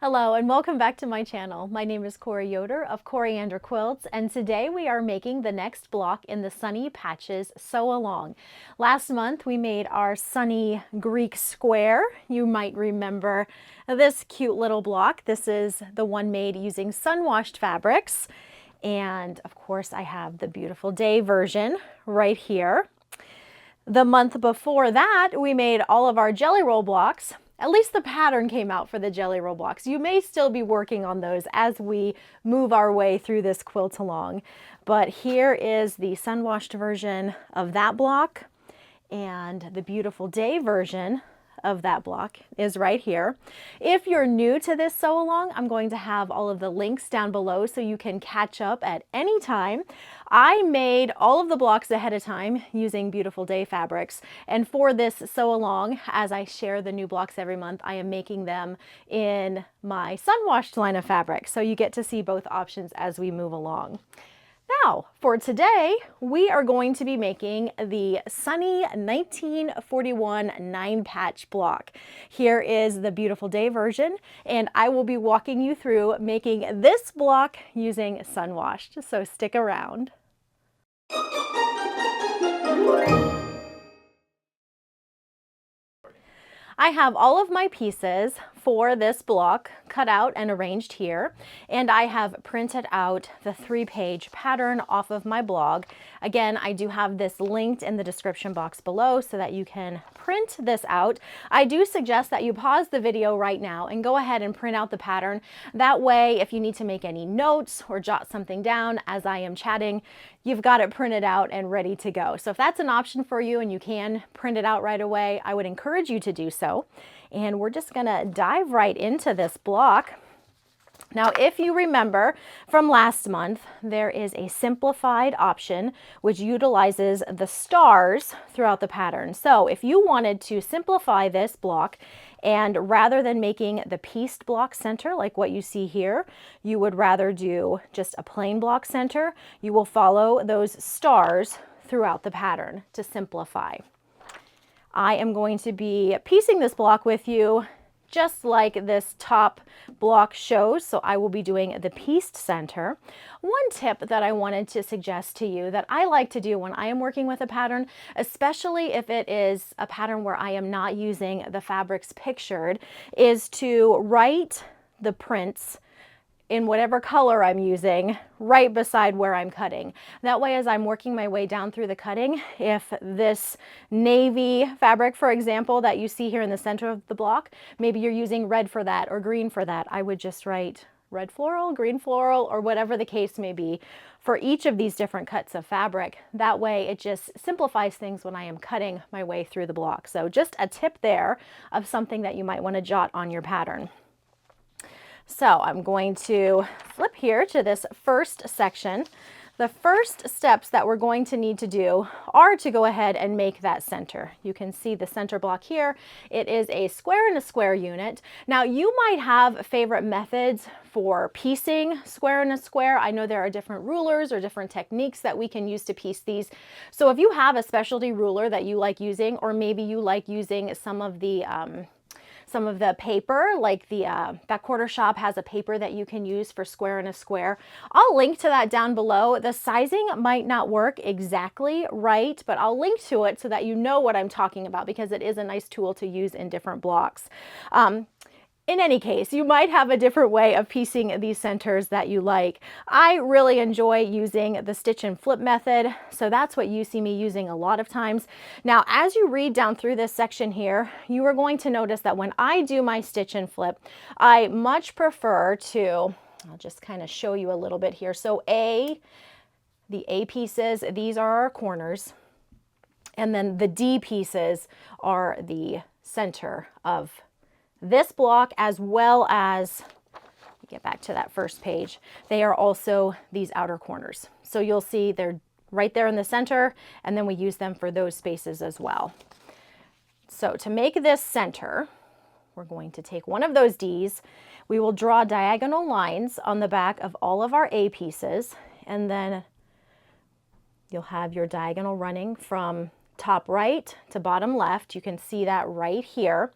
Hello and welcome back to my channel. My name is Yoder of Coriander Quilts, and today we are making the next block in the Sunny Patches Sew Along. Last month we made our Sunny Greek square. You might remember this cute little block. This is the one made using sun-washed fabrics. And of course I have the beautiful day version right here. The month before that we made all of our jelly roll blocks. At least the pattern came out for the jelly roll blocks. You may still be working on those as we move our way through this quilt along. But here is the sun-washed version of that block, and the beautiful day version of that block is right here. If you're new to this sew along, I'm going to have all of the links down below so you can catch up at any time. I made all of the blocks ahead of time using beautiful day fabrics, and for this sew along, as I share the new blocks every month, I am making them in my sun-washed line of fabric, so you get to see both options as we move along. Now, for today, we are going to be making the Sunny 1941 9-patch block. Here is the beautiful day version, and I will be walking you through making this block using sun-washed, so stick around. I have all of my pieces for this block cut out and arranged here, and I have printed out the 3-page pattern off of my blog. Again, I do have this linked in the description box below so that you can print this out. I do suggest that you pause the video right now and go ahead and print out the pattern. That way, if you need to make any notes or jot something down as I am chatting, you've got it printed out and ready to go. So if that's an option for you and you can print it out right away, I would encourage you to do so. And we're just gonna dive right into this block. Now, if you remember from last month, there is a simplified option which utilizes the stars throughout the pattern. So if you wanted to simplify this block, and rather than making the pieced block center like what you see here, you would rather do just a plain block center, you will follow those stars throughout the pattern to simplify. I am going to be piecing this block with you just like this top block shows, so I will be doing the pieced center. One tip that I wanted to suggest to you that I like to do when I am working with a pattern, especially if it is a pattern where I am not using the fabrics pictured, is to write the prints in whatever color I'm using right beside where I'm cutting. That way, as I'm working my way down through the cutting, if this navy fabric, for example, that you see here in the center of the block, maybe you're using red for that or green for that, I would just write red floral, green floral, or whatever the case may be for each of these different cuts of fabric. That way it just simplifies things when I am cutting my way through the block. So just a tip there of something that you might want to jot on your pattern. So I'm going to flip here to this first section. The first steps that we're going to need to do are to go ahead and make that center. You can see the center block here. It is a square and a square unit. Now you might have favorite methods for piecing square and a square. I know there are different rulers or different techniques that we can use to piece these. So if you have a specialty ruler that you like using, or maybe you like using some of the paper, like that quarter shop has a paper that you can use for square and a square. I'll link to that down below. The sizing might not work exactly right, but I'll link to it so that you know what I'm talking about, because it is a nice tool to use in different blocks. In any case, you might have a different way of piecing these centers that you like. I really enjoy using the stitch and flip method, so that's what you see me using a lot of times. Now, as you read down through this section here, you are going to notice that when I do my stitch and flip, I much prefer to, I'll just kind of show you a little bit here. So the A pieces, these are our corners, and then the D pieces are the center of this block, as well as, get back to that first page, they are also these outer corners. So you'll see they're right there in the center, and then we use them for those spaces as well. So to make this center, we're going to take one of those D's. We will draw diagonal lines on the back of all of our A pieces, and then you'll have your diagonal running from top right to bottom left. You can see that right here.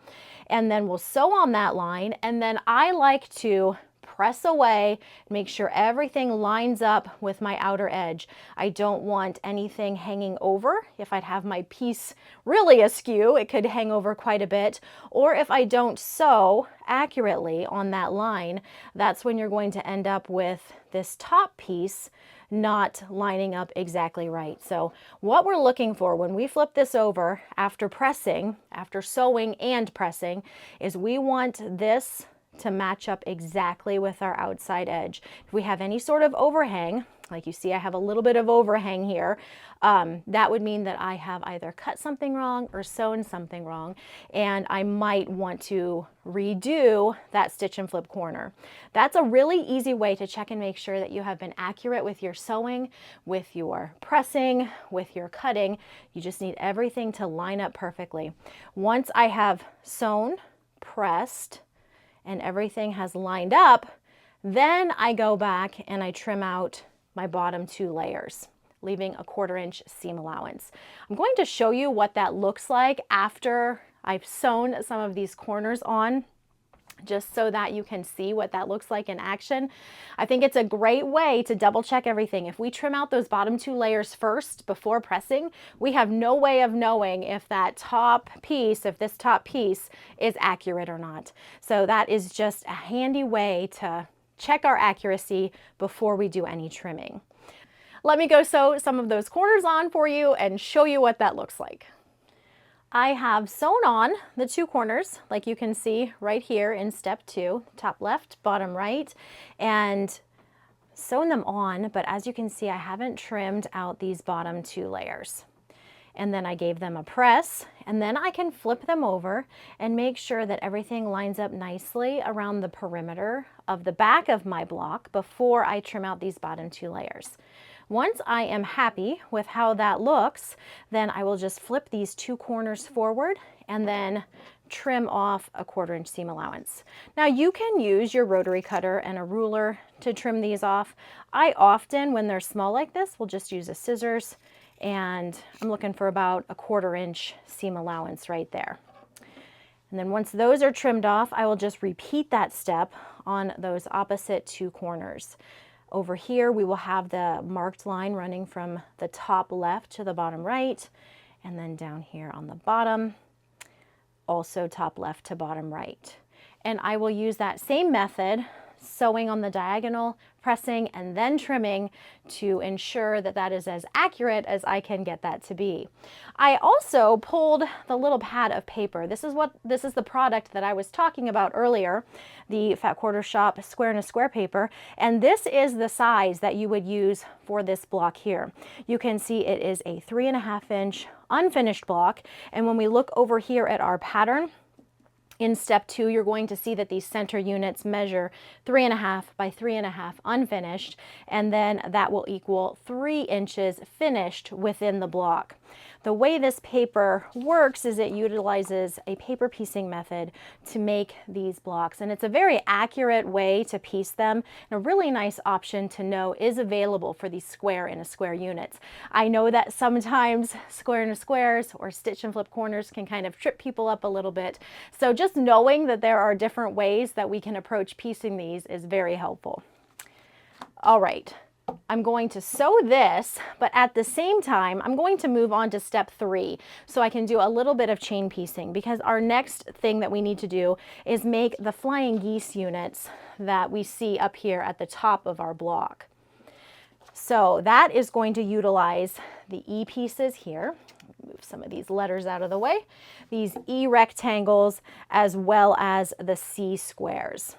And then we'll sew on that line. And then I like to press away, make sure everything lines up with my outer edge. I don't want anything hanging over. If I'd have my piece really askew, it could hang over quite a bit. Or if I don't sew accurately on that line, that's when you're going to end up with this top piece not lining up exactly right. So what we're looking for when we flip this over after pressing, after sewing and pressing, is we want this to match up exactly with our outside edge. If we have any sort of overhang, like you see I have a little bit of overhang here, that would mean that I have either cut something wrong or sewn something wrong, and I might want to redo that stitch and flip corner. That's a really easy way to check and make sure that you have been accurate with your sewing, with your pressing, with your cutting. You just need everything to line up perfectly. Once I have sewn, pressed, and everything has lined up, then I go back and I trim out my bottom 2 layers, leaving a 1/4 inch seam allowance. I'm going to show you what that looks like after I've sewn some of these corners on, just so that you can see what that looks like in action. I think it's a great way to double check everything. If we trim out those bottom 2 layers first before pressing, we have no way of knowing if that top piece, if this top piece is accurate or not. So that is just a handy way to check our accuracy before we do any trimming. Let me go sew some of those corners on for you and show you what that looks like. I have sewn on the 2 corners, like you can see right here in step 2, top left, bottom right, and sewn them on, but as you can see, I haven't trimmed out these bottom 2 layers. And then I gave them a press, and then I can flip them over and make sure that everything lines up nicely around the perimeter of the back of my block before I trim out these bottom 2 layers. Once I am happy with how that looks, then I will just flip these 2 corners forward and then trim off a 1/4 inch seam allowance. Now you can use your rotary cutter and a ruler to trim these off. I often, when they're small like this, will just use a scissors, and I'm looking for about a 1/4 inch seam allowance right there. And then once those are trimmed off, I will just repeat that step on those opposite 2 corners. Over here, we will have the marked line running from the top left to the bottom right, and then down here on the bottom, also top left to bottom right. And I will use that same method, sewing on the diagonal, pressing, and then trimming to ensure that that is as accurate as I can get that to be. I also pulled the little pad of paper. This is the product that I was talking about earlier, the Fat Quarter Shop Square in a Square paper, and this is the size that you would use for this block here. You can see it is a 3.5 inch unfinished block, and when we look over here at our pattern, in step 2, you're going to see that these center units measure 3.5 by 3.5 unfinished, and then that will equal 3 inches finished within the block. The way this paper works is it utilizes a paper piecing method to make these blocks, and it's a very accurate way to piece them, and a really nice option to know is available for these square in a square units. I know that sometimes square in a squares or stitch and flip corners can kind of trip people up a little bit, so just knowing that there are different ways that we can approach piecing these is very helpful. All right. I'm going to sew this, but at the same time, I'm going to move on to step 3 so I can do a little bit of chain piecing, because our next thing that we need to do is make the flying geese units that we see up here at the top of our block. So that is going to utilize the E pieces here. Move some of these letters out of the way. These E rectangles as well as the C squares.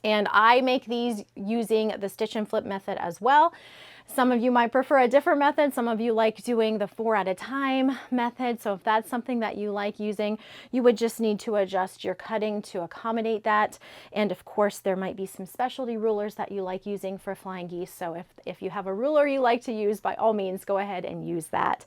And I make these using the stitch and flip method as well. Some of you might prefer a different method. Some of you like doing the 4 at a time method. So if that's something that you like using, you would just need to adjust your cutting to accommodate that. And of course, there might be some specialty rulers that you like using for flying geese. So if you have a ruler you like to use, by all means, go ahead and use that.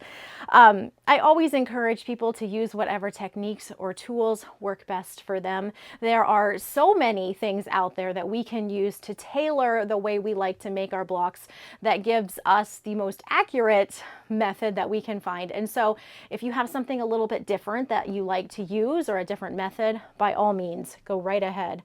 I always encourage people to use whatever techniques or tools work best for them. There are so many things out there that we can use to tailor the way we like to make our blocks that gives us the most accurate method that we can find. And so if you have something a little bit different that you like to use or a different method, by all means, go right ahead.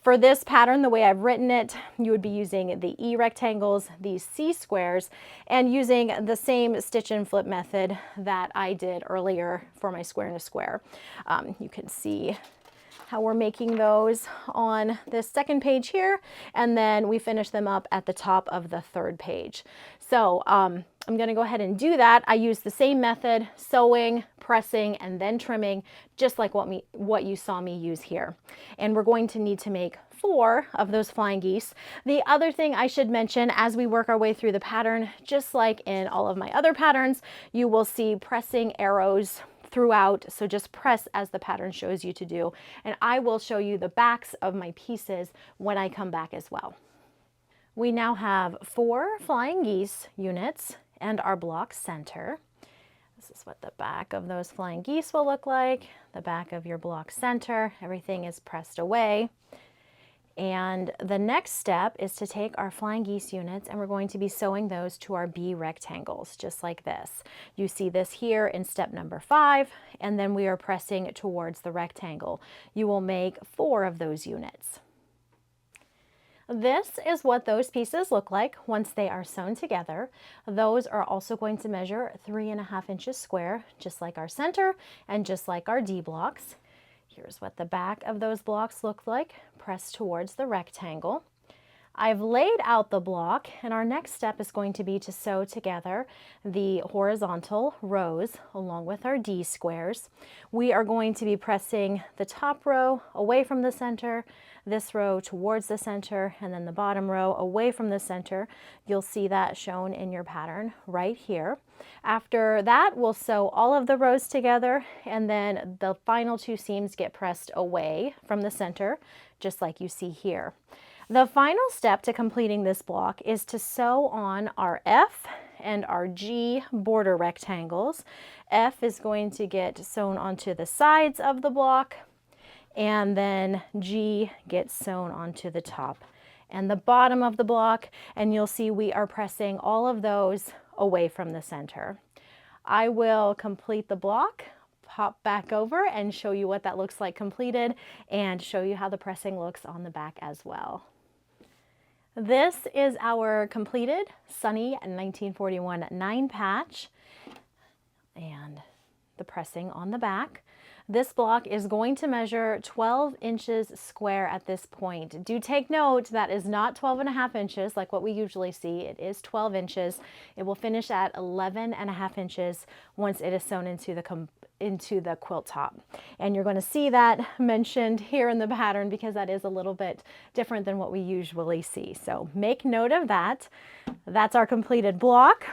For this pattern, the way I've written it, you would be using the E rectangles, these C squares, and using the same stitch and flip method that I did earlier for my square and a square. You can see how we're making those on this second page here, and then we finish them up at the top of the third page. So I'm going to go ahead and do that. I use the same method, sewing, pressing, and then trimming, just like what you saw me use here. And we're going to need to make 4 of those flying geese. The other thing I should mention as we work our way through the pattern, just like in all of my other patterns, you will see pressing arrows throughout, so just press as the pattern shows you to do, and I will show you the backs of my pieces when I come back as well. We now have 4 flying geese units and our block center. This is what the back of those flying geese will look like. The back of your block center, everything is pressed away. And the next step is to take our flying geese units and we're going to be sewing those to our B rectangles, just like this. You see this here in step number 5, and then we are pressing towards the rectangle. You will make 4 of those units. This is what those pieces look like once they are sewn together. Those are also going to measure 3.5 inches square, just like our center and just like our D blocks. Here's what the back of those blocks look like, pressed towards the rectangle. I've laid out the block, and our next step is going to be to sew together the horizontal rows along with our D squares. We are going to be pressing the top row away from the center, this row towards the center, and then the bottom row away from the center. You'll see that shown in your pattern right here. After that, we'll sew all of the rows together, and then the final 2 seams get pressed away from the center, just like you see here. The final step to completing this block is to sew on our F and our G border rectangles. F is going to get sewn onto the sides of the block, and then G gets sewn onto the top and the bottom of the block, and you'll see we are pressing all of those away from the center. I will complete the block, pop back over and show you what that looks like completed, and show you how the pressing looks on the back as well. This is our completed Sunny 1941 9 patch and the pressing on the back. This block is going to measure 12 inches square at this point. Do take note that is not 12.5 inches like what we usually see. It is 12 inches. It will finish at 11.5 inches once it is sewn into the quilt top. And you're going to see that mentioned here in the pattern because that is a little bit different than what we usually see. So make note of that. That's our completed block.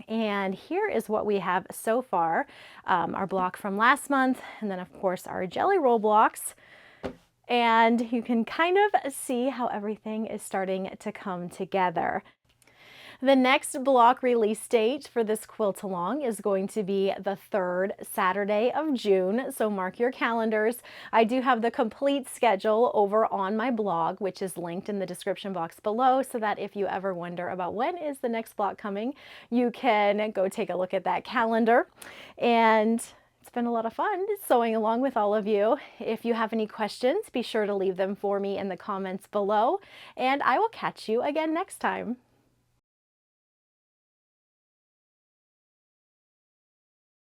And here is what we have so far. Our block from last month, and then of course our jelly roll blocks. And you can kind of see how everything is starting to come together. The next block release date for this quilt along is going to be the 3rd Saturday of June, so mark your calendars. I do have the complete schedule over on my blog, which is linked in the description box below, so that if you ever wonder about when is the next block coming, you can go take a look at that calendar. And it's been a lot of fun sewing along with all of you. If you have any questions, be sure to leave them for me in the comments below, and I will catch you again next time.